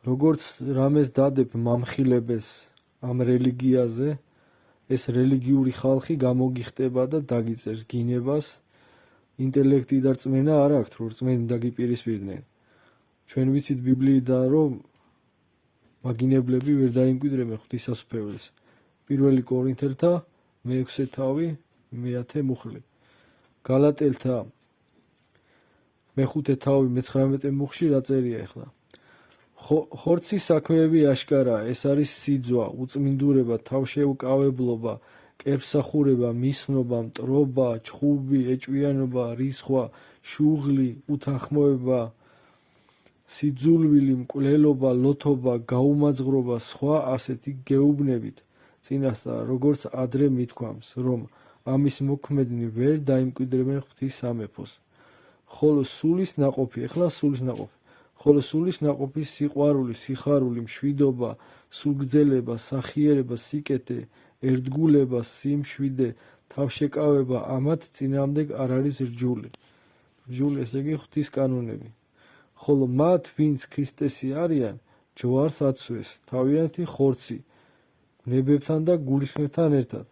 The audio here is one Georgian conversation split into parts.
როგორც რამეს დადებ მამხილებეს ამ რელიგიაზე, ეს რელიგიური ხალხი გამოგიხტება და დაგიწერს გინებას, ინტელექტი და რწმენა არ აქვთ, რომ რწმენით დაგიპირისპირდნენ. ჩვენ ვიცით ბიბლიიდან, რომ მაგინებლები ვერ დაიმკვიდრებენ ღვთისმსახურებელს. 1 კორინთელთა 6 თავი 10 მუხლი. გალატელთა 5 თავი 19 მუხლში რა წერია ახლა? ხორცის საქმეები აშკარაა, ეს არის სიძვა, უწმინდურება, თავშევკავებლობა, კერპსახურება, მისნობა, მტრობა, ჩხუბი, ეჭვიანობა, რისხვა, შუღლი, უთანხმოება, სიძულვილი, მკვლელობა, ლოთობა, გაუმაძღრობა, სხვა ასეთი გეუბნებით. წინასწარ, როგორც ადრე მithქვამს, რომ ამის მოქმედნი ვერ დაიმკვიდრებენ ღვთის სამეფოს. ხოლო სულის ნაყოფი სიყვარული, სიხარული, მშვიდობა, სულგძელება, სახიერება, სიკეთე, ერთგულება, სიმშვიდე, თავშეკავება, ამათ წინააღმდეგ არ არის რჯული. რჯული, ესე იგი ღვთის კანონები. ხოლო მათ, ვინც ქრისტესი არიან, ჯვარს აცვეს, თავიანთი ხორცი, ნებებთან და გულისხმებთან ერთად.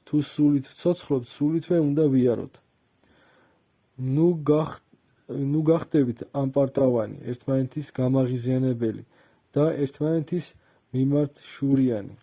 თუ სულით ვცოცხლობთ, სულითვე უნდა ვიაროთ. ნუ გახდებით ამპარტავანი, ერთმანეთის გამაღიზიანებელი და ერთმანეთის მიმართ შურიანი.